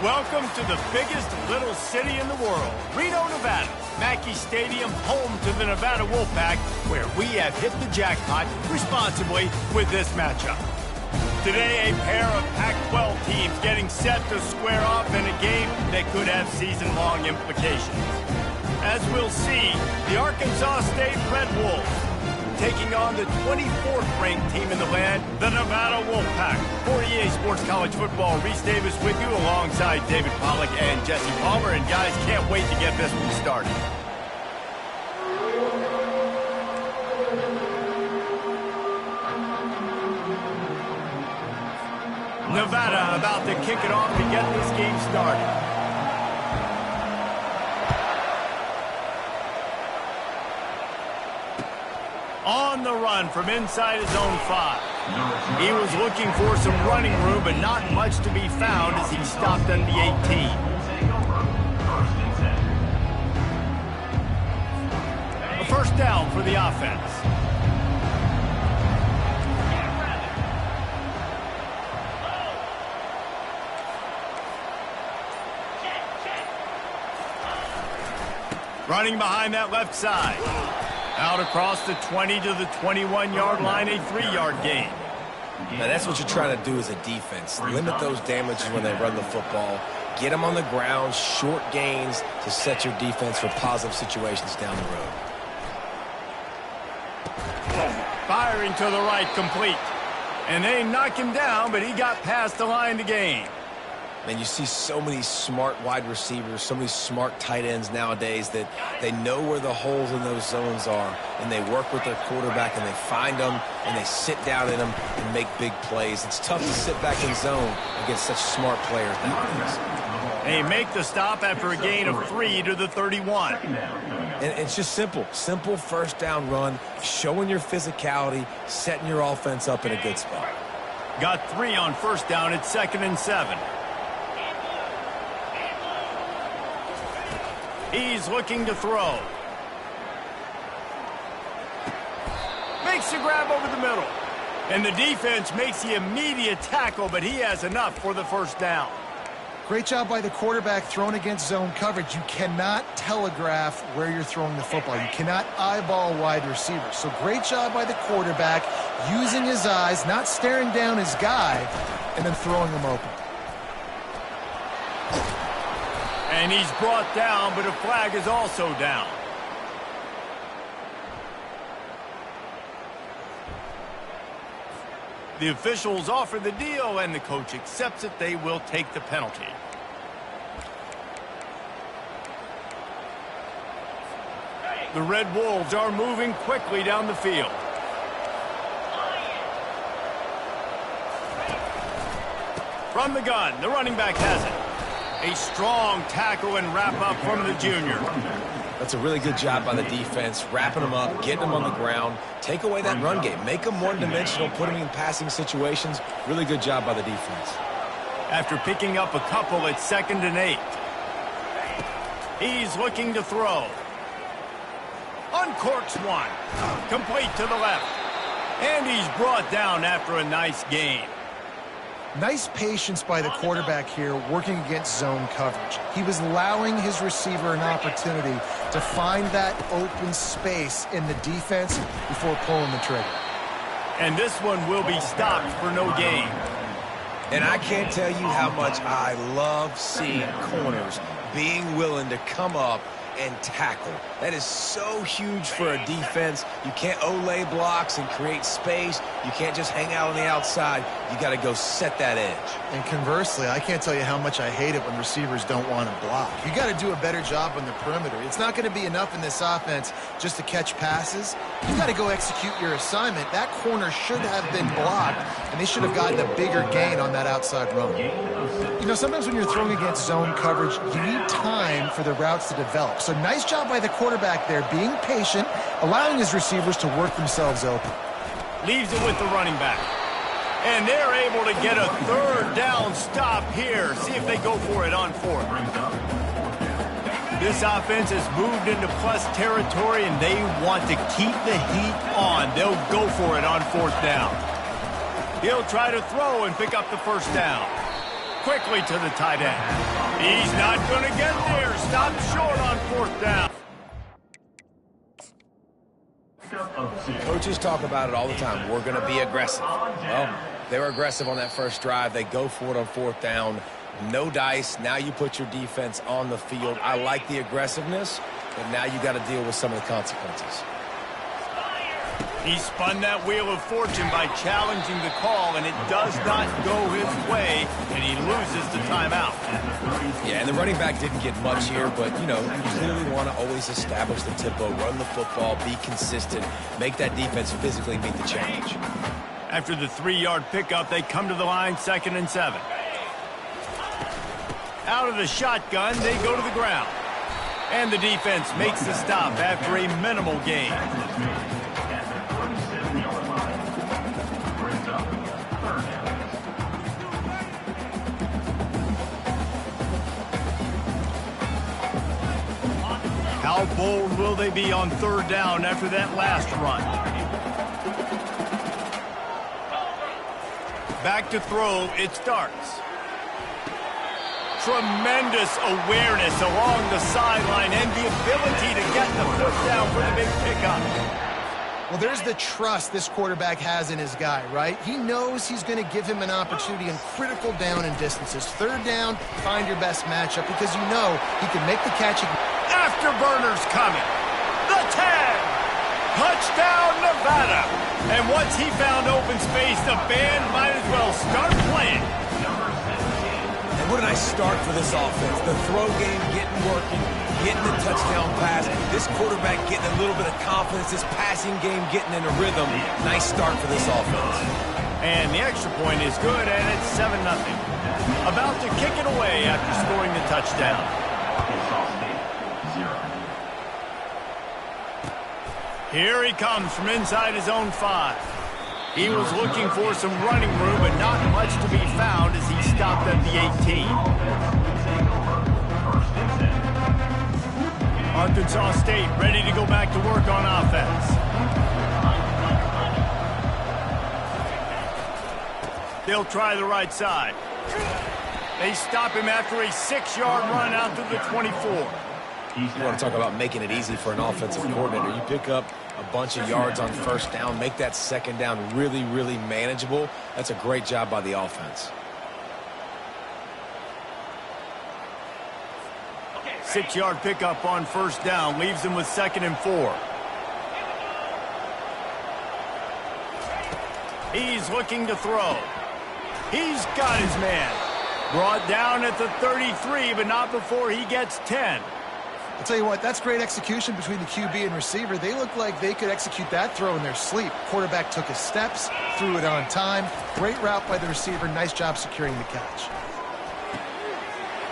Welcome to the biggest little city in the world, Reno, Nevada. Mackey Stadium, home to the Nevada Wolfpack, where we have hit the jackpot responsibly with this matchup. Today, a pair of Pac-12 teams getting set to square off in a game that could have season-long implications. As we'll see, the Arkansas State Red Wolves taking on the 24th-ranked team in the land, the Nevada Wolfpack. For EA Sports College Football, Reese Davis with you alongside David Pollack and Jesse Palmer. And guys, can't wait to get this one started. Nevada about to kick it off to get this game started. On the run from inside his own 5. He was looking for some running room, but not much to be found as he stopped on the 18. A first down for the offense. Running behind that left side. Out across the 20 to the 21-yard line, a 3-yard gain. Now, that's what you're trying to do as a defense. Limit those damages when they run the football. Get them on the ground, short gains to set your defense for positive situations down the road. Firing to the right, complete. And they knock him down, but he got past the line to gain. Man, you see so many smart wide receivers, so many smart tight ends nowadays that they know where the holes in those zones are, and they work with their quarterback, and they find them, and they sit down in them and make big plays. It's tough to sit back in zone against such smart players nowadays. They make the stop after a gain of 3 to the 31. And it's just simple. Simple first down run, showing your physicality, setting your offense up in a good spot. Got 3 on first down at 2nd and 7. He's looking to throw. Makes the grab over the middle. And the defense makes the immediate tackle, but he has enough for the first down. Great job by the quarterback throwing against zone coverage. You cannot telegraph where you're throwing the football. You cannot eyeball wide receivers. So great job by the quarterback using his eyes, not staring down his guy, and then throwing him open. And he's brought down, but a flag is also down. The officials offer the deal, and the coach accepts it. They will take the penalty. The Red Wolves are moving quickly down the field. From the gun, the running back has it. A strong tackle and wrap-up from the junior. That's a really good job by the defense, wrapping them up, getting them on the ground. Take away that run game. Make them one-dimensional, put them in passing situations. Really good job by the defense. After picking up a couple at 2nd and 8. He's looking to throw. Uncorks one. Complete to the left. And he's brought down after a nice gain. Nice patience by the quarterback here working against zone coverage. He was allowing his receiver an opportunity to find that open space in the defense before pulling the trigger. And this one will be stopped for no gain. And I can't tell you how much I love seeing corners being willing to come up and tackle. That is so huge for a defense. You can't olay blocks and create space. You can't just hang out on the outside. You got to go set that edge. And conversely, I can't tell you how much I hate it when receivers don't want to block. You got to do a better job on the perimeter. It's not going to be enough in this offense just to catch passes. You got to go execute your assignment. That corner should have been blocked, and they should have gotten a bigger gain on that outside run. You know, sometimes when you're throwing against zone coverage, you need time for the routes to develop. So nice job by the quarterback there, being patient, allowing his receivers to work themselves open. Leaves it with the running back. And they're able to get a 3rd down stop here. See if they go for it on 4th. This offense has moved into plus territory, and they want to keep the heat on. They'll go for it on 4th down. He'll try to throw and pick up the first down. quickly to the tight end. He's not going to get there. Stop short on 4th down. Coaches talk about it all the time. We're going to be aggressive. Well, they were aggressive on that first drive. They go for it on 4th down. No dice. Now you put your defense on the field. I like the aggressiveness, but now you got to deal with some of the consequences. He spun that wheel of fortune by challenging the call, and it does not go his way, and he loses the timeout. Yeah, and the running back didn't get much here, but, you know, you clearly want to always establish the tempo, run the football, be consistent, make that defense physically meet the challenge. After the 3-yard pickup, they come to the line, 2nd and 7. Out of the shotgun, they go to the ground. And the defense makes the stop after a minimal gain. How bold will they be on 3rd down after that last run? Back to throw, it starts. Tremendous awareness along the sideline and the ability to get the foot down for the big pickup. Well, there's the trust this quarterback has in his guy, right? He knows he's going to give him an opportunity in critical down and distances. 3rd down, find your best matchup because you know he can make the catch. Afterburners coming. The 10. Touchdown, Nevada. And once he found open space, the band might as well start playing. And what a nice start for this offense. The throw game getting working, getting the touchdown pass. This quarterback getting a little bit of confidence. This passing game getting in a rhythm. Nice start for this offense. And the extra point is good, and it's 7-0. About to kick it away after scoring the touchdown. Here he comes from inside his own 5. He was looking for some running room, but not much to be found as he stopped at the 18. Arkansas State ready to go back to work on offense. They'll try the right side. They stop him after a 6-yard run out to the 24. You want to talk about making it easy for an offensive coordinator. You pick up a bunch of yards on 1st down, make that 2nd down really, really manageable. That's a great job by the offense. 6-yard pickup on 1st down leaves him with 2nd and 4. He's looking to throw. He's got his man. Brought down at the 33, but not before he gets 10. I'll tell you what, that's great execution between the QB and receiver. They look like they could execute that throw in their sleep. Quarterback took his steps, threw it on time. Great route by the receiver. Nice job securing the catch.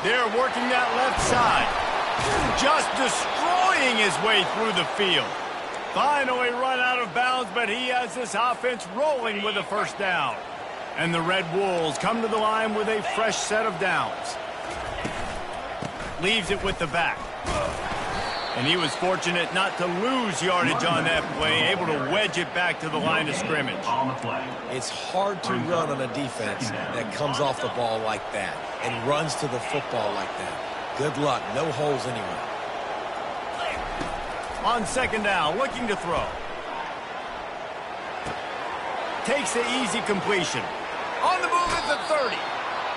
They're working that left side. Just destroying his way through the field. Finally run out of bounds, but he has this offense rolling with a 1st down. And the Red Wolves come to the line with a fresh set of downs. Leaves it with the back. And he was fortunate not to lose yardage on that play, able to wedge it back to the line of scrimmage. It's hard to run on a defense that comes off the ball like that and runs to the football like that. Good luck. No holes anywhere. On 2nd down, looking to throw. Takes the easy completion. On the move at the 30.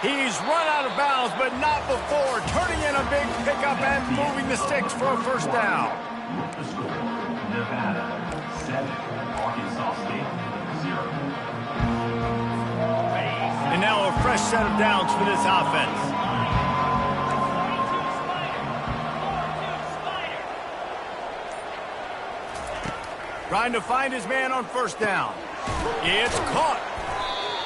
He's run out of bounds, but not before turning in a big pickup and moving the sticks for a 1st down. Nevada 7, Arkansas State 0. And now a fresh set of downs for this offense. Trying to find his man on 1st down. It's caught.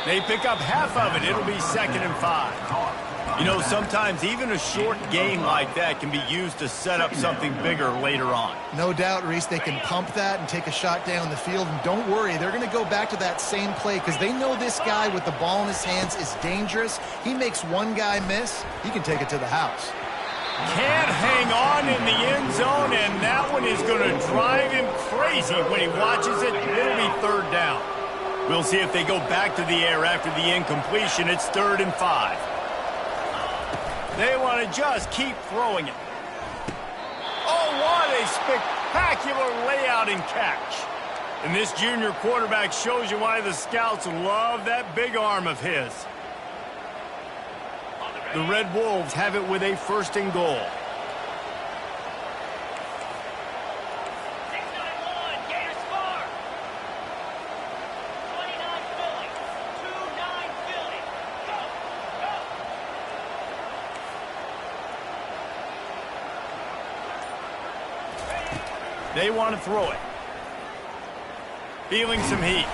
They pick up half of it. It'll be 2nd and 5. You know, sometimes even a short game like that can be used to set up something bigger later on. No doubt, Reese, they can pump that and take a shot down the field. And don't worry, they're going to go back to that same play because they know this guy with the ball in his hands is dangerous. He makes one guy miss, he can take it to the house. Can't hang on in the end zone, and that one is going to drive him crazy when he watches it. It'll be 3rd down. We'll see if they go back to the air after the incompletion. It's 3rd and 5. They want to just keep throwing it. Oh, what a spectacular layout and catch. And this junior quarterback shows you why the scouts love that big arm of his. The Red Wolves have it with a 1st and goal. They want to throw it. Feeling some heat.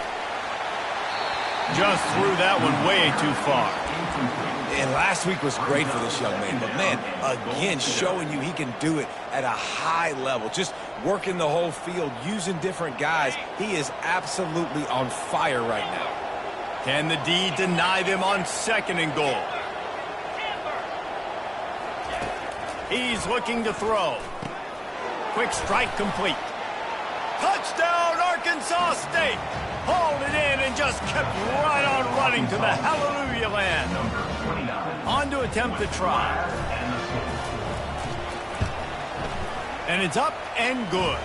Just threw that one way too far. And last week was great for this young man. But, man, again, showing you he can do it at a high level. Just working the whole field, using different guys. He is absolutely on fire right now. Can the D deny them on 2nd and goal? He's looking to throw. Quick strike complete. Touchdown, Arkansas State. Hauled it in and just kept right on running to the hallelujah land. On to attempt the try. And it's up and good.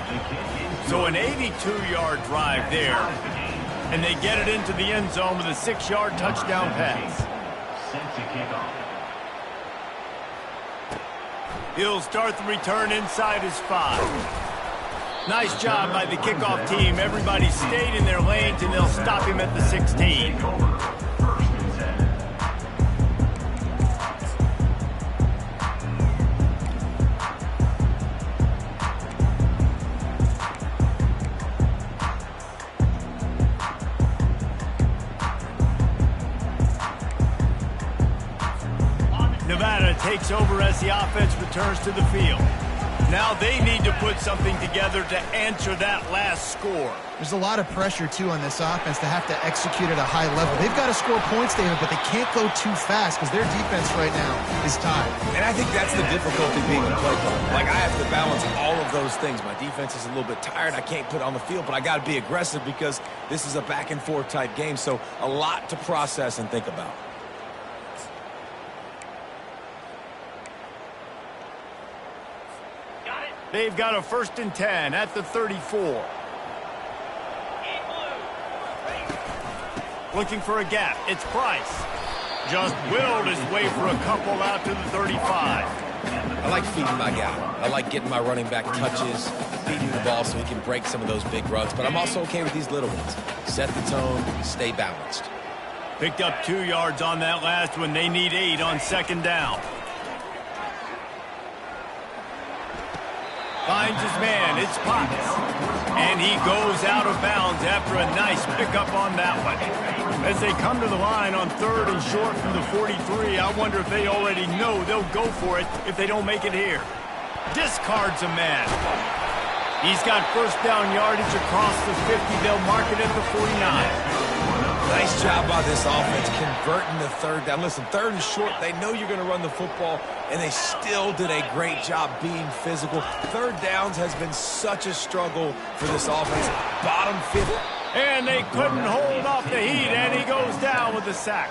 So an 82-yard drive there. And they get it into the end zone with a 6-yard touchdown pass. Set to kick off. He'll start the return inside his 5. Nice job by the kickoff team. Everybody stayed in their lanes, and they'll stop him at the 16. Nevada takes over as the offense returns to the field. Now they need to put something together to answer that last score. There's a lot of pressure, too, on this offense to have to execute at a high level. They've got to score points, David, but they can't go too fast because their defense right now is tired. And I think that's the difficulty being a play caller. Like, I have to balance all of those things. My defense is a little bit tired. I can't put it on the field, but I got to be aggressive because this is a back-and-forth type game, so a lot to process and think about. They've got a 1st and 10 at the 34. Looking for a gap. It's Price. Just willed his way for a couple out to the 35. I like feeding my guy. I like getting my running back touches, feeding the ball so he can break some of those big runs. But I'm also okay with these little ones. Set the tone, stay balanced. Picked up 2 yards on that last one. They need 8 on 2nd down. Finds his man, it's Potts. And he goes out of bounds after a nice pickup on that one. As they come to the line on 3rd and short from the 43, I wonder if they already know they'll go for it if they don't make it here. Discards a man. He's got 1st down yardage across the 50. They'll mark it at the 49. Nice job by this offense converting the 3rd down. Listen, 3rd and short, they know you're going to run the football, and they still did a great job being physical. 3rd downs has been such a struggle for this offense. Bottom 50. And they couldn't hold off the heat, and he goes down with the sack.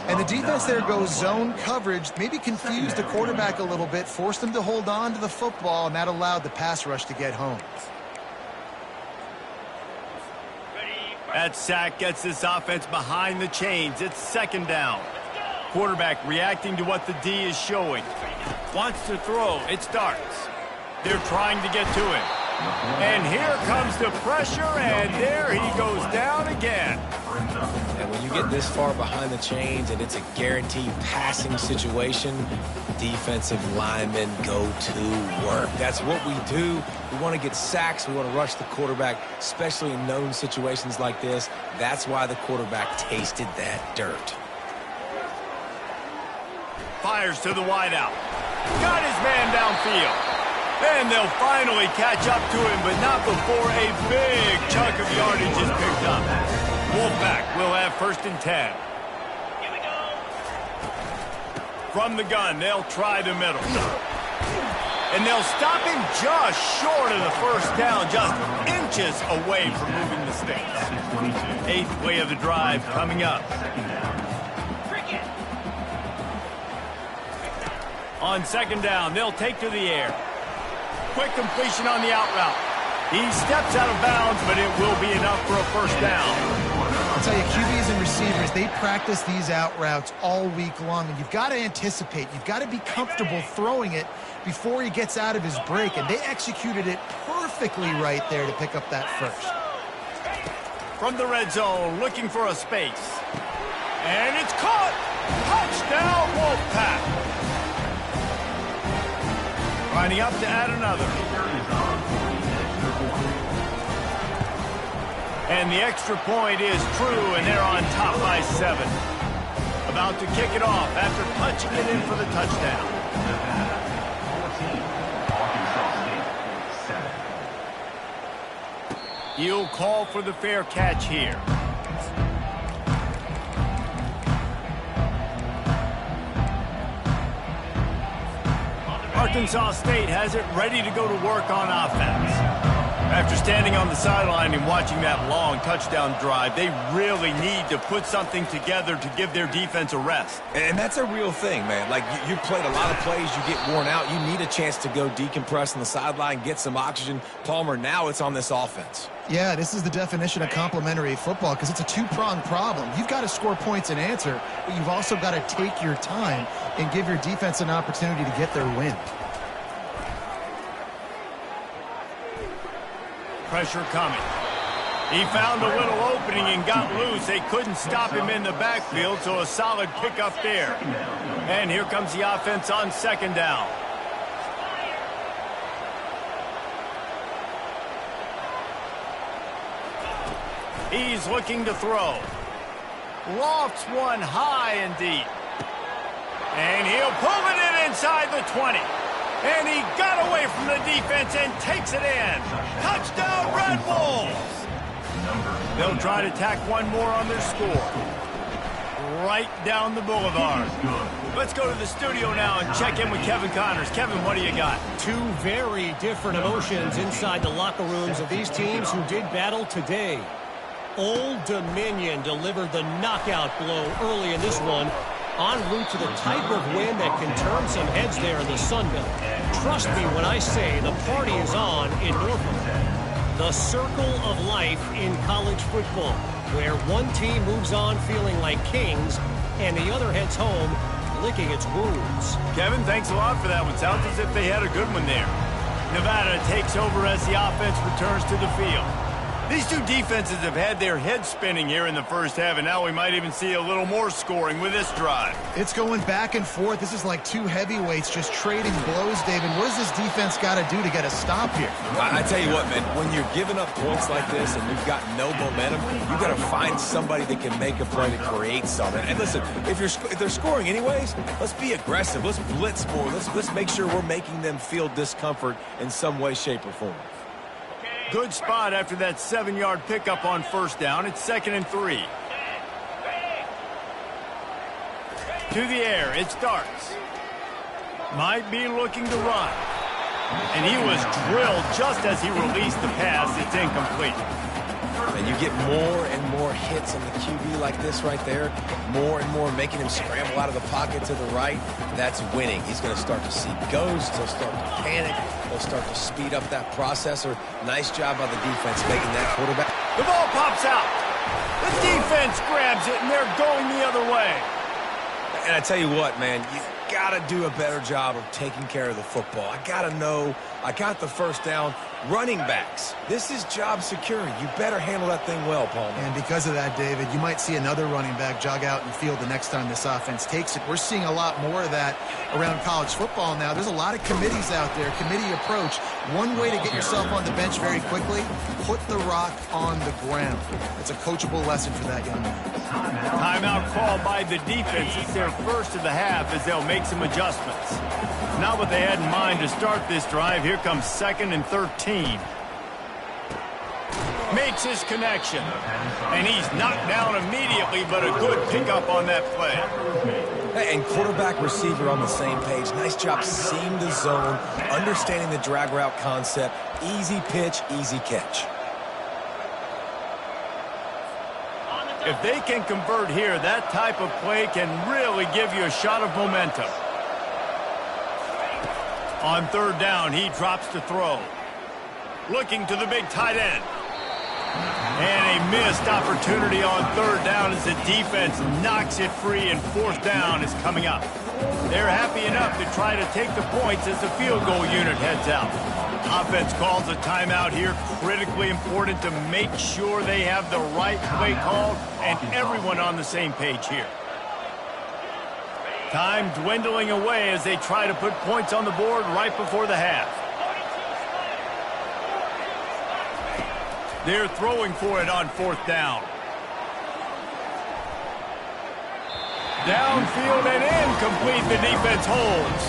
And the defense there goes zone coverage, maybe confused the quarterback a little bit, forced him to hold on to the football, and that allowed the pass rush to get home. That sack gets this offense behind the chains. It's 2nd down. Quarterback reacting to what the D is showing. Wants to throw. It starts. They're trying to get to him. And here comes the pressure, and there he goes down again. And when you get this far behind the chains and it's a guaranteed passing situation, defensive linemen go to work. That's what we do. We want to get sacks. We want to rush the quarterback, especially in known situations like this. That's why the quarterback tasted that dirt. Fires to the wideout. Got his man downfield. And they'll finally catch up to him, but not before a big chunk of yardage is picked up. Wolfpack will have 1st and 10. Here we go. From the gun, they'll try the middle. And they'll stop him just short of the 1st down, just inches away from moving the sticks. 8th play of the drive coming up. On second down, they'll take to the air. Quick completion on the out route. He steps out of bounds, but it will be enough for a first down. I'll tell you, QBs and receivers, they practice these out routes all week long, and you've got to anticipate. You've got to be comfortable throwing it before he gets out of his break, and they executed it perfectly right there to pick up that first. From the red zone, looking for a space. And it's caught! Touchdown, Wolfpack! Lining up to add another. And the extra point is true, and they're on top by 7. About to kick it off after punching it in for the touchdown. He'll call for the fair catch here. Arkansas State has it ready to go to work on offense. After standing on the sideline and watching that long touchdown drive, they really need to put something together to give their defense a rest. And that's a real thing, man. Like, you played a lot of plays, you get worn out. You need a chance to go decompress on the sideline, get some oxygen. Palmer, now it's on this offense. Yeah, this is the definition of complementary football because it's a two-pronged problem. You've got to score points and answer, but you've also got to take your time and give your defense an opportunity to get their win. Pressure coming. He found a little opening and got loose. They couldn't stop him in the backfield, so a solid pickup there. And here comes the offense on second down. He's looking to throw. Lofts one high and deep. And he'll pull it in inside the 20. And he got away from the defense and takes it in. Touchdown, Red Bulls! They'll try to tack one more on their score. Right down the boulevard. Let's go to the studio now and check in with Kevin Connors. Kevin, what do you got? Two very different emotions inside the locker rooms of these teams who did battle today. Old Dominion delivered the knockout blow early in this one, en route to the type of win that can turn some heads there in the Sun Belt. Trust me when I say the party is on in Norfolk. The circle of life in college football, where one team moves on feeling like kings and the other heads home licking its wounds. Kevin, thanks a lot for that one. Sounds as if they had a good one there. Nevada takes over as the offense returns to the field. These two defenses have had their heads spinning here in the first half, and now we might even see a little more scoring with this drive. It's going back and forth. This is like two heavyweights just trading blows, David. What does this defense got to do to get a stop here? I tell you what, man, when you're giving up points like this and you've got no momentum, you've got to find somebody that can make a play to create something. And listen, if they're scoring anyways, let's be aggressive. Let's blitz more. Let's make sure we're making them feel discomfort in some way, shape, or form. Good spot after that 7-yard pickup on first down. It's 2nd and 3. To the air, it starts. Might be looking to run. And he was drilled just as he released the pass. It's incomplete. And you get more and more hits on the QB like this right there. More and more making him scramble out of the pocket to the right. That's winning. He's going to start to see ghosts. He'll start to panic. He'll start to speed up that processor. Nice job by the defense making that quarterback. The ball pops out. The defense grabs it, and they're going the other way. And I tell you what, man, you got to do a better job of taking care of the football. I got to know I got the first down. Running backs, this is job security. You better handle that thing well, Paul. And because of that, David, you might see another running back jog out in the field the next time this offense takes it. We're seeing a lot more of that around college football now. There's a lot of committees out there, committee approach. One way to get yourself on the bench very quickly, put the rock on the ground. It's a coachable lesson for that young man. Timeout called by the defense. It's their first of the half as they'll make some adjustments. Not what they had in mind to start this drive. Here comes 2nd and 13. Makes his connection. And he's knocked down immediately, but a good pickup on that play. And quarterback receiver on the same page. Nice job seeing the zone, understanding the drag route concept. Easy pitch, easy catch. If they can convert here, that type of play can really give you a shot of momentum. On third down, he drops to throw. Looking to the big tight end. And a missed opportunity on third down as the defense knocks it free, and fourth down is coming up. They're happy enough to try to take the points as the field goal unit heads out. Offense calls a timeout here, critically important to make sure they have the right play called and everyone on the same page here. Time dwindling away as they try to put points on the board right before the half. They're throwing for it on fourth down. Downfield and incomplete. The defense holds.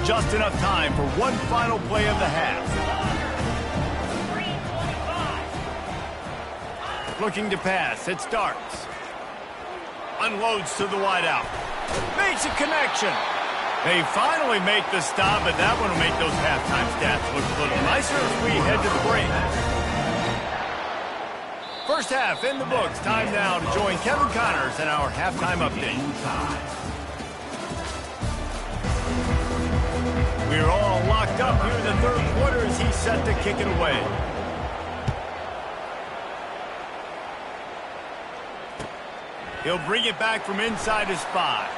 Just enough time for one final play of the half. Looking to pass. It starts. Unloads to the wideout. Makes a connection. They finally make the stop, but that one will make those halftime stats look a little nicer as we head to the break. First half in the books. Time now to join Kevin Connors in our halftime update. We're all locked up here in the third quarter as he's set to kick it away. He'll bring it back from inside his 5.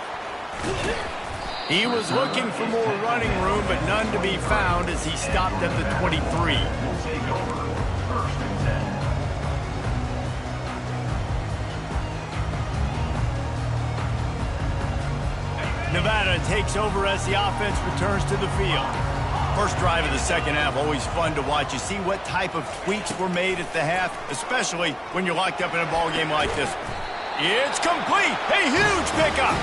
He was looking for more running room, but none to be found as he stopped at the 23. Nevada takes over as the offense returns to the field. First drive of the second half, always fun to watch. You see what type of tweaks were made at the half, especially when you're locked up in a ball game like this one. It's complete. A huge pickup.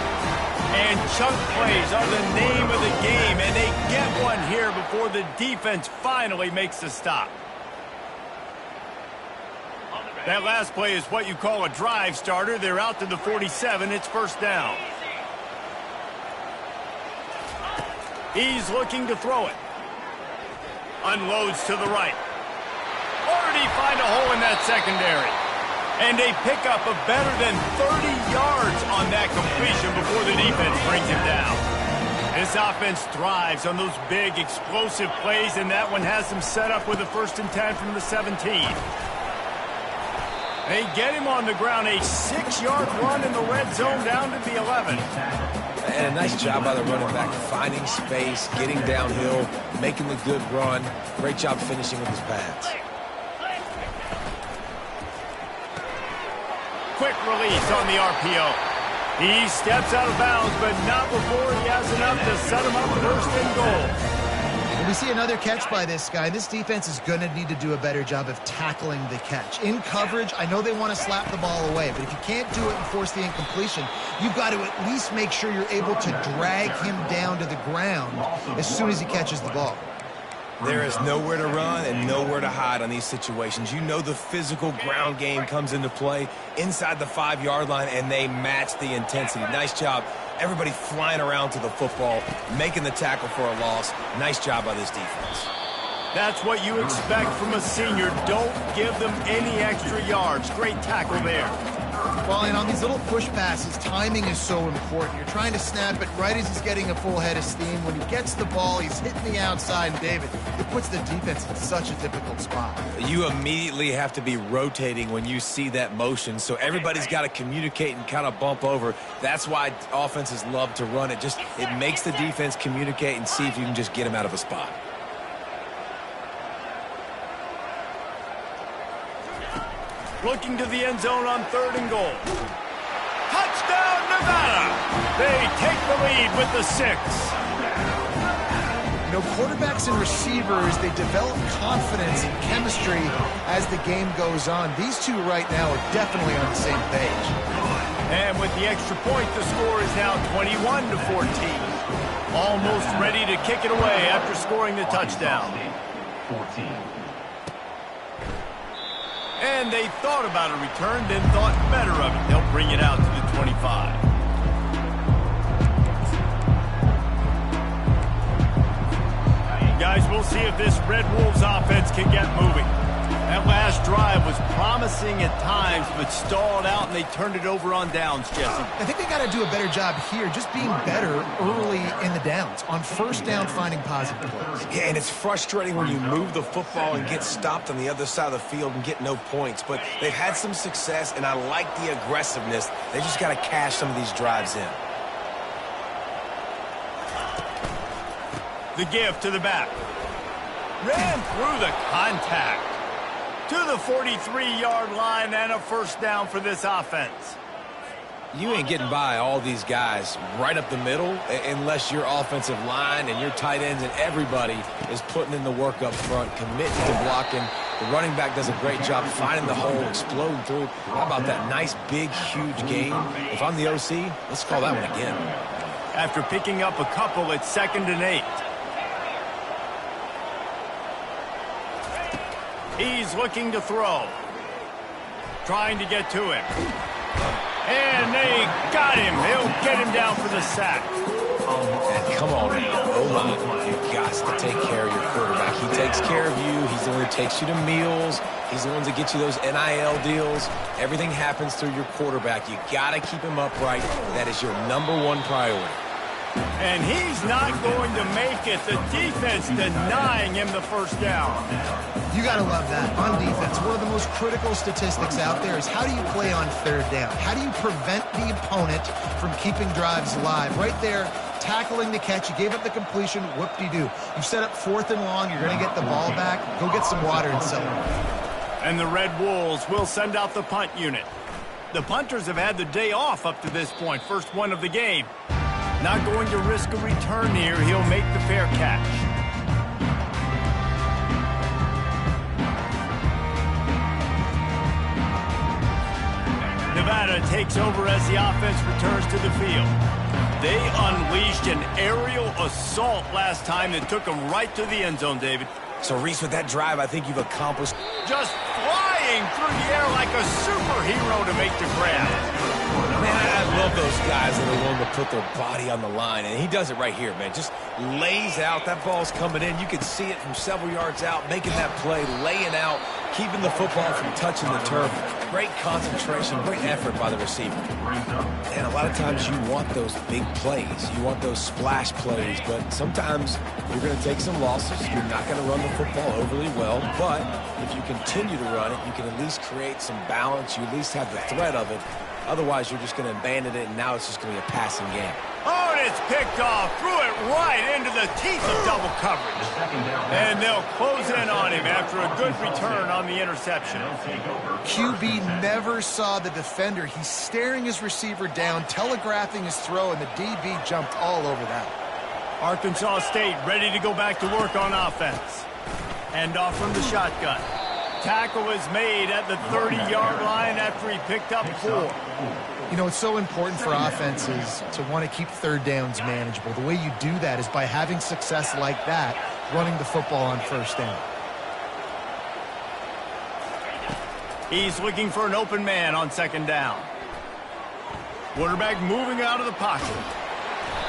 And chunk plays are the name of the game, and they get one here before the defense finally makes the stop. That last play is what you call a drive starter. They're out to the 47. It's first down. He's looking to throw it. Unloads to the right. Or did he find a hole in that secondary? And a pickup of better than 30 yards on that completion before the defense brings him down. This offense thrives on those big, explosive plays, and that one has them set up with a 1st and 10 from the 17. They get him on the ground, a 6-yard run in the red zone down to the 11. And a nice job by the running back, finding space, getting downhill, making the good run. Great job finishing with his pads. Quick release on the RPO. He steps out of bounds, but not before he has enough to set him up 1st and goal. And we see another catch by this guy. This defense is going to need to do a better job of tackling the catch. In coverage, I know they want to slap the ball away, but if you can't do it and force the incompletion, you've got to at least make sure you're able to drag him down to the ground as soon as he catches the ball. There is nowhere to run and nowhere to hide on these situations. You know the physical ground game comes into play inside the 5-yard line, and they match the intensity. Nice job. Everybody flying around to the football, making the tackle for a loss. Nice job by this defense. That's what you expect from a senior. Don't give them any extra yards. Great tackle there. Well, and on these little push passes, timing is so important. You're trying to snap it right as he's getting a full head of steam. When he gets the ball, he's hitting the outside, and David, it puts the defense in such a difficult spot. You immediately have to be rotating when you see that motion, so everybody's got to communicate and kind of bump over. That's why offenses love to run it. It makes the defense communicate and see if you can just get him out of a spot. Looking to the end zone on 3rd and goal. Touchdown, Nevada! They take the lead with the 6. You know, quarterbacks and receivers, they develop confidence and chemistry as the game goes on. These two right now are definitely on the same page. And with the extra point, the score is now 21-14. Almost ready to kick it away after scoring the touchdown. 14. And they thought about a return, then thought better of it. They'll bring it out to the 25. Guys, we'll see if this Red Wolves offense can get moving. That last drive was promising at times, but stalled out, and they turned it over on downs, Jesse. I think they got to do a better job here, just being better early in the downs. On first down, finding positive plays. Yeah, and it's frustrating when you move the football and get stopped on the other side of the field and get no points. But they've had some success, and I like the aggressiveness. They just got to cash some of these drives in. The give to the back. Ran through the contact. To the 43-yard line and a first down for this offense. You ain't getting by all these guys right up the middle unless your offensive line and your tight ends and everybody is putting in the work up front, committing to blocking. The running back does a great job finding the hole, exploding through. How about that nice, big, huge gain? If I'm the OC, let's call that one again. After picking up a couple, it's 2nd and 8. He's looking to throw. Trying to get to him. And they got him. He'll get him down for the sack. And come on, O-line, you've got to take care of your quarterback. He takes care of you. He's the one who takes you to meals. He's the one that gets you those NIL deals. Everything happens through your quarterback. You got to keep him upright. That is your #1 priority. And he's not going to make it. The defense denying him the first down. You got to love that. On defense, one of the most critical statistics out there is how do you play on 3rd down? How do you prevent the opponent from keeping drives alive? Right there, tackling the catch. You gave up the completion. Whoop-de-doo. You set up 4th and long. You're going to get the ball back. Go get some water and celebrate. And the Red Wolves will send out the punt unit. The punters have had the day off up to this point. First one of the game. Not going to risk a return here. He'll make the fair catch. Nevada takes over as the offense returns to the field. They unleashed an aerial assault last time that took them right to the end zone, David. So, Reese, with that drive, I think you've accomplished... Just flying through the air like a superhero to make the grab. Man, I love those guys that are willing to put their body on the line, and he does it right here, man. Just lays out. That ball's coming in. You can see it from several yards out, making that play, laying out, keeping the football from touching the turf. Great concentration, great effort by the receiver. And a lot of times you want those big plays. You want those splash plays, but sometimes you're going to take some losses. You're not going to run the football overly well, but if you continue to run it, you can at least create some balance. You at least have the threat of it. Otherwise, you're just going to abandon it, and now it's just going to be a passing game. Oh, and it's picked off. Threw it right into the teeth of double coverage. And they'll close in on him after a good return on the interception. QB never saw the defender. He's staring his receiver down, telegraphing his throw, and the DB jumped all over that. Arkansas State ready to go back to work on offense. Hand off from the shotgun. Tackle is made at the 30-yard line after he picked up 4. You know, it's so important for offenses to want to keep 3rd downs manageable. The way you do that is by having success like that, running the football on 1st down. He's looking for an open man on 2nd down. Quarterback moving out of the pocket.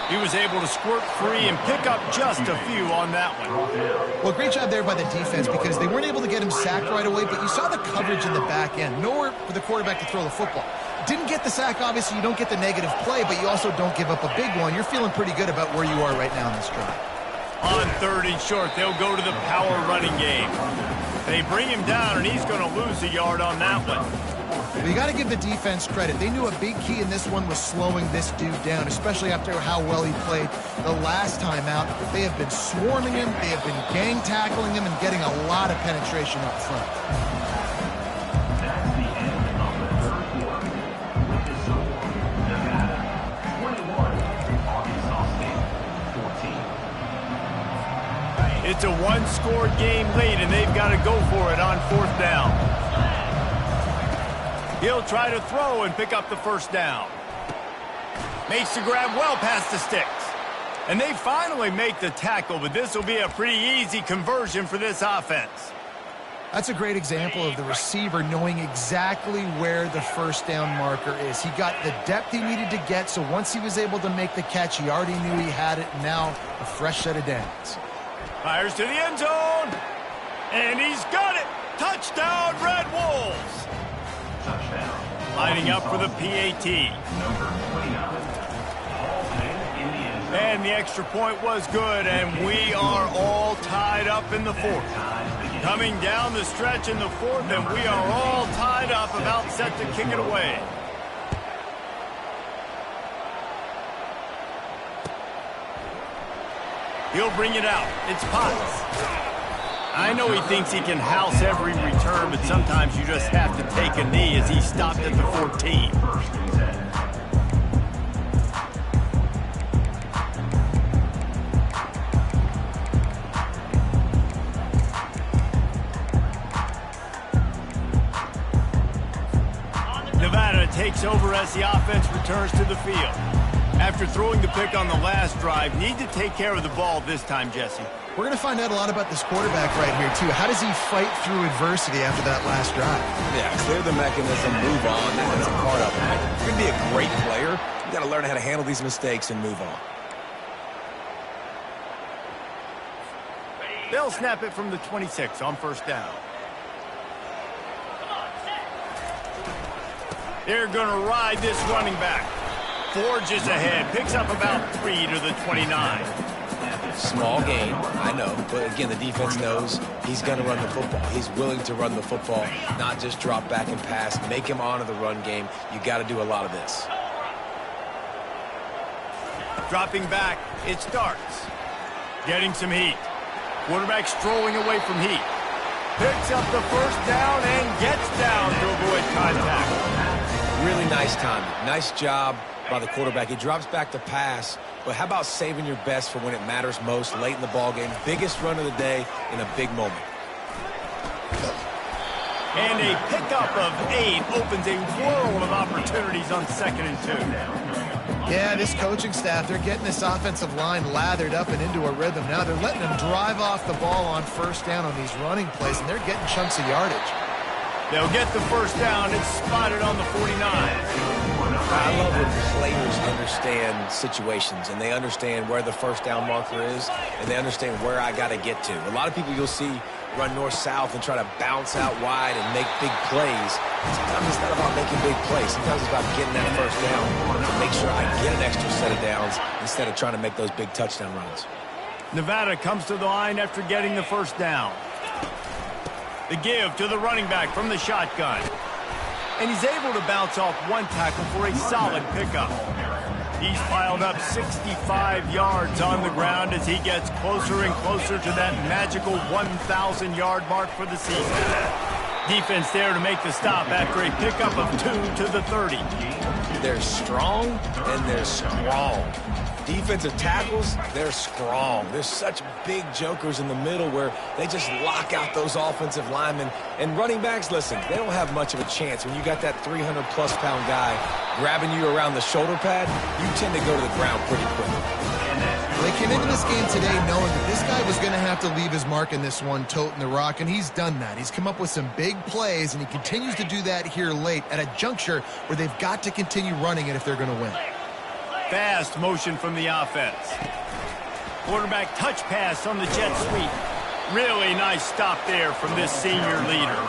He was able to squirt free and pick up just a few on that one. Well, great job there by the defense because they weren't able to get him sacked right away, but you saw the coverage in the back end. Nowhere for the quarterback to throw the football. Didn't get the sack, obviously. You don't get the negative play, but you also don't give up a big one. You're feeling pretty good about where you are right now in this drive. On 3rd and short, they'll go to the power running game. They bring him down, and he's going to lose a yard on that one. But you got to give the defense credit. They knew a big key in this one was slowing this dude down, especially after how well he played the last time out. They have been swarming him. They have been gang tackling him and getting a lot of penetration up front. That's the end of the third quarter. With the score, Nevada 21, Arkansas State 14. It's a one-score game late, and they've got to go for it on 4th down. He'll try to throw and pick up the first down. Makes the grab well past the sticks. And they finally make the tackle, but this will be a pretty easy conversion for this offense. That's a great example of the receiver knowing exactly where the first down marker is. He got the depth he needed to get, so once he was able to make the catch, he already knew he had it, and now a fresh set of downs. Fires to the end zone, and he's got it. Touchdown, Red Wolves! Touchdown. Lining up for the PAT. Number 29. And the extra point was good, and we are all tied up in the fourth. Coming down the stretch in the fourth, and we are all tied up, about set to kick it away. He'll bring it out. It's Potts. I know he thinks he can house every return, but sometimes you just have to take a knee as he stopped at the 14. Nevada takes over as the offense returns to the field. After throwing the pick on the last drive, need to take care of the ball this time, Jesse. We're going to find out a lot about this quarterback right here, too. How does he fight through adversity after that last drive? Yeah, clear the mechanism, move on. That's a part of it. If you're going to be a great player, you got to learn how to handle these mistakes and move on. They'll snap it from the 26 on first down. They're going to ride this running back. Forges ahead, picks up about 3 to the 29. Small gain, I know, but again, the defense knows he's going to run the football. He's willing to run the football, not just drop back and pass. Make him honor the run game. You got to do a lot of this. Dropping back, it starts. Getting some heat. Quarterback strolling away from heat. Picks up the first down and gets down to avoid contact. Really nice timing. Nice job by the quarterback. He drops back to pass, but how about saving your best for when it matters most, late in the ballgame? Biggest run of the day in a big moment. And a pickup of 8 opens a world of opportunities on 2nd and 2. Yeah, this coaching staff, they're getting this offensive line lathered up and into a rhythm. Now they're letting them drive off the ball on first down on these running plays, and they're getting chunks of yardage. They'll get the first down. It's spotted on the 49. I love when players understand situations, and they understand where the first down marker is, and they understand where I got to get to. A lot of people you'll see run north-south and try to bounce out wide and make big plays. Sometimes it's not about making big plays. Sometimes it's about getting that first down to make sure I get an extra set of downs instead of trying to make those big touchdown runs. Nevada comes to the line after getting the first down. The give to the running back from the shotgun. And he's able to bounce off one tackle for a solid pickup. He's piled up 65 yards on the ground as he gets closer and closer to that magical 1,000-yard mark for the season. Defense there to make the stop after a pickup of 2 to the 30. They're strong and they're strong. Defensive tackles, they're strong. There's such big jokers in the middle where they just lock out those offensive linemen. And running backs, listen, they don't have much of a chance. When you got that 300-plus pound guy grabbing you around the shoulder pad, you tend to go to the ground pretty quickly. They came into this game today knowing that this guy was going to have to leave his mark in this one, toting the rock, and he's done that. He's come up with some big plays, and he continues to do that here late at a juncture where they've got to continue running it if they're going to win. Fast motion from the offense. Quarterback touch pass on the jet sweep. Really nice stop there from this senior leader.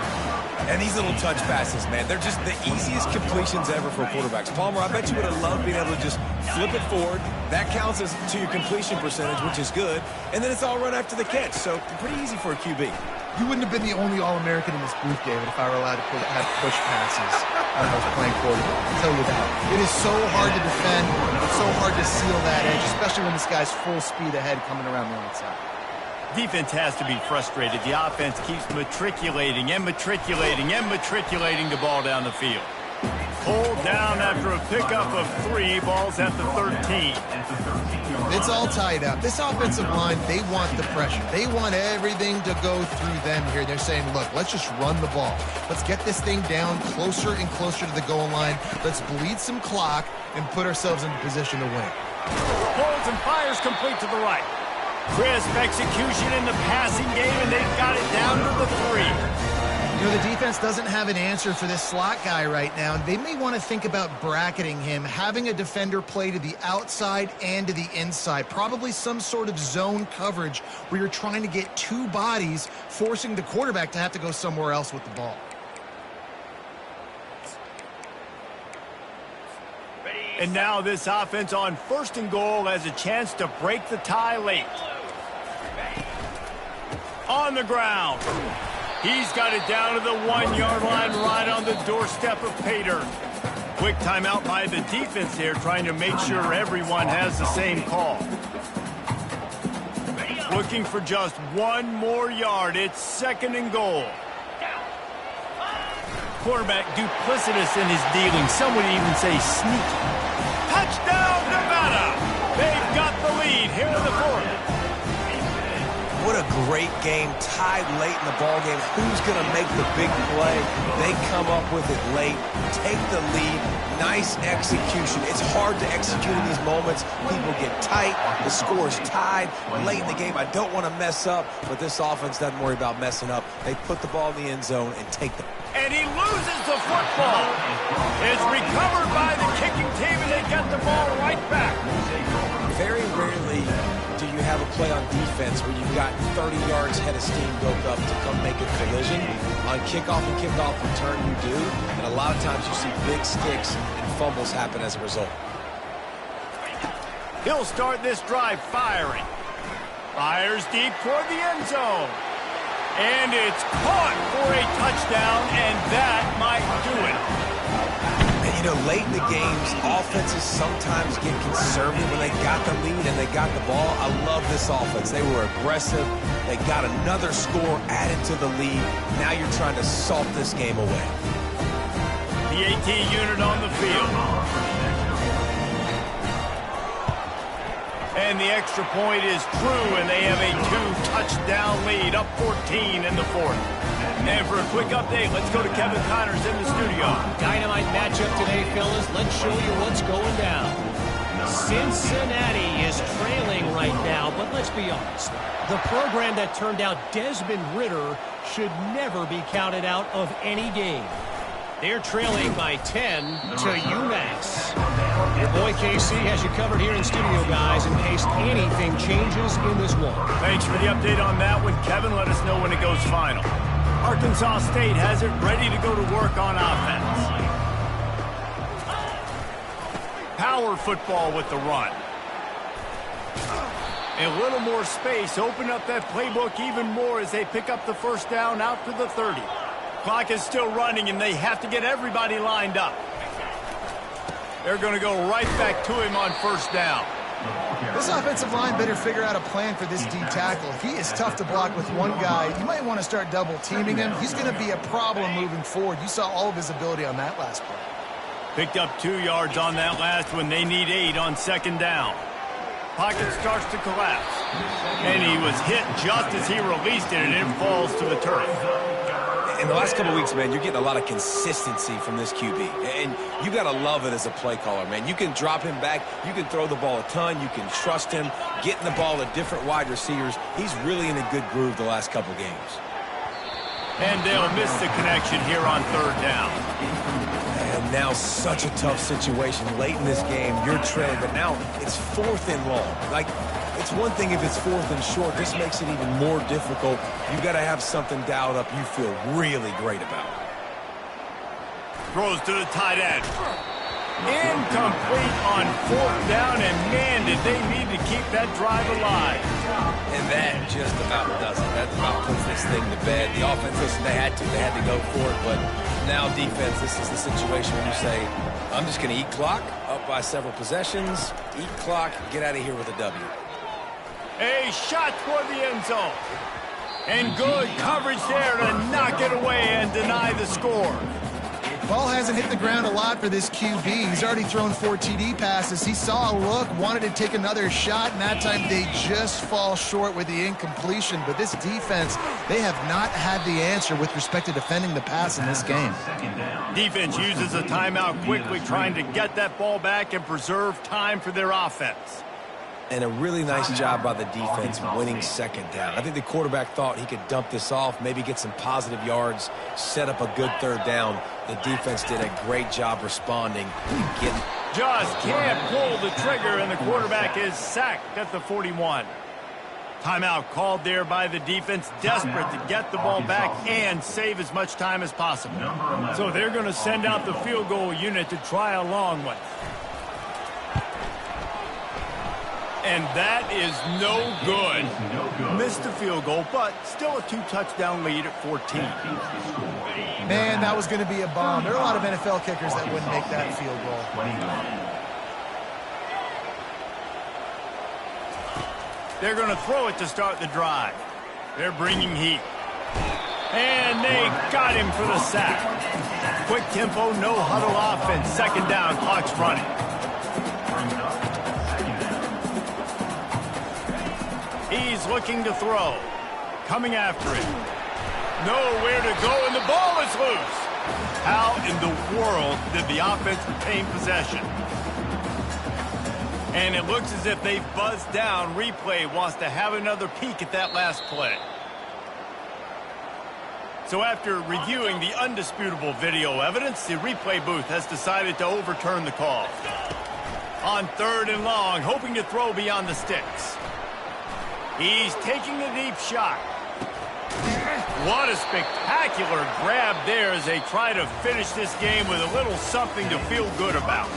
And these little touch passes, man, they're just the easiest completions ever for quarterbacks. Palmer, I bet you would have loved being able to just flip it forward. That counts as to your completion percentage, which is good. And then it's all run after the catch, so pretty easy for a QB. You wouldn't have been the only All-American in this booth, David, if I were allowed to have push passes when I was playing quarterback. I'll tell you that. It is so hard to defend. It's so hard to seal that edge, especially when this guy's full speed ahead coming around the outside. Defense has to be frustrated. The offense keeps matriculating and matriculating and matriculating the ball down the field. Pulled down after a pickup of 3, balls at the 13. It's all tied up. This offensive line, they want the pressure. They want everything to go through them here. They're saying, look, let's just run the ball. Let's get this thing down closer and closer to the goal line. Let's bleed some clock and put ourselves in position to win. Pulls and fires complete to the right. Crisp execution in the passing game, and they've got it down to the 3. You know, the defense doesn't have an answer for this slot guy right now. They may want to think about bracketing him, having a defender play to the outside and to the inside. Probably some sort of zone coverage where you're trying to get two bodies, forcing the quarterback to have to go somewhere else with the ball. And now this offense on 1st and goal has a chance to break the tie late. On the ground. He's got it down to the 1-yard line right on the doorstep of Pater. Quick timeout by the defense here, trying to make sure everyone has the same call. Looking for just one more yard. It's 2nd and goal. Quarterback duplicitous in his dealing. Some would even say sneaky. Touchdown, Nevada! They've got the lead here in the 4th. What a great game, tied late in the ball game. Who's going to make the big play? They come up with it late, take the lead. Nice execution. It's hard to execute in these moments. People get tight. The score's tied late in the game. I don't want to mess up, but this offense doesn't worry about messing up. They put the ball in the end zone and take the... And he loses the football. It's recovered by the kicking team, and they get the ball right back. Very rarely do you have a play on defense where you've got 30 yards head of steam built up to come make a collision. On kickoff and kickoff return, you do. And a lot of times you see big sticks and fumbles happen as a result. He'll start this drive firing. Fires deep toward the end zone. And it's caught for a touchdown, and that might do it. And, you know, late in the games, offenses sometimes get conservative when they got the lead and they got the ball. I love this offense. They were aggressive. They got another score added to the lead. Now you're trying to salt this game away. The AT unit on the field. And the extra point is true, and they have a 2-touchdown lead, up 14 in the 4th. And for a quick update, let's go to Kevin Connors in the studio. Dynamite matchup today, fellas. Let's show you what's going down. Cincinnati is trailing right now, but let's be honest. The program that turned out Desmond Ridder should never be counted out of any game. They're trailing by 10 to UMass. Your boy KC has you covered here in studio, guys, in case anything changes in this one. Thanks for the update on that one, Kevin. Let us know when it goes final. Arkansas State has it ready to go to work on offense. Power football with the run. A little more space. Open up that playbook even more as they pick up the 1st down out to the 30. Clock is still running, and they have to get everybody lined up. They're going to go right back to him on 1st down. This offensive line better figure out a plan for this D tackle. If he is tough to block with one guy, you might want to start double-teaming him. He's going to be a problem moving forward. You saw all of his ability on that last play. Picked up 2 yards on that last one. They need 8 on 2nd down. Pocket starts to collapse. And he was hit just as he released it, and it falls to the turf. In the last couple of weeks, man, you're getting a lot of consistency from this QB. And you got to love it as a play caller, man. You can drop him back. You can throw the ball a ton. You can trust him, getting the ball to different wide receivers. He's really in a good groove the last couple games. And they'll miss the connection here on 3rd down. And now such a tough situation. Late in this game, you're trailing, but now it's 4th and long. Like, it's one thing if it's 4th and short. This makes it even more difficult. You got to have something dialed up you feel really great about. Throws to the tight end. Incomplete on 4th down, and man, did they need to keep that drive alive. And that just about does it. That about puts this thing to bed. The offense, listen, they had to go for it, but now defense, this is the situation when you say, I'm just going to eat clock, up by several possessions, eat clock, get out of here with a W. A shot toward the end zone. And good coverage there to knock it away and deny the score. Ball hasn't hit the ground a lot for this QB. He's already thrown 4 TD passes. He saw a look, wanted to take another shot, and that time they just fall short with the incompletion. But this defense, they have not had the answer with respect to defending the pass in this game. Defense uses a timeout quickly, trying to get that ball back and preserve time for their offense. And a really nice job by the defense winning second down. I think the quarterback thought he could dump this off, maybe get some positive yards, set up a good third down. The defense did a great job responding and getting. Just can't pull the trigger, and the quarterback is sacked at the 41. Timeout called there by the defense, desperate to get the ball back and save as much time as possible. So they're going to send out the field goal unit to try a long one. And that is no good. Missed the field goal, but still a 2-touchdown lead at 14. Man, that was going to be a bomb. There are a lot of NFL kickers that wouldn't make that field goal. They're going to throw it to start the drive. They're bringing heat. And they got him for the sack. Quick tempo, no huddle offense. Second down, clock's running. He's looking to throw. Coming after it. Nowhere to go, and the ball is loose. How in the world did the offense retain possession? And it looks as if they've buzzed down. Replay wants to have another peek at that last play. So after reviewing the undisputable video evidence, the replay booth has decided to overturn the call. On 3rd and long, hoping to throw beyond the sticks. He's taking a deep shot. What a spectacular grab there as they try to finish this game with a little something to feel good about.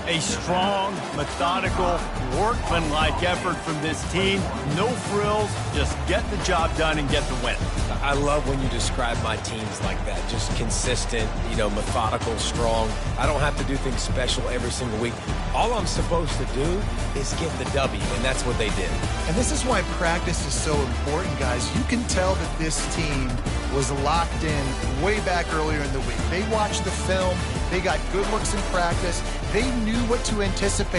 A strong, methodical, workmanlike effort from this team. No frills, just get the job done and get the win. I love when you describe my teams like that. Just consistent, methodical, strong. I don't have to do things special every single week. All I'm supposed to do is get the W, and that's what they did. And this is why practice is so important, guys. You can tell that this team was locked in way back earlier in the week. They watched the film. They got good looks in practice. They knew what to anticipate.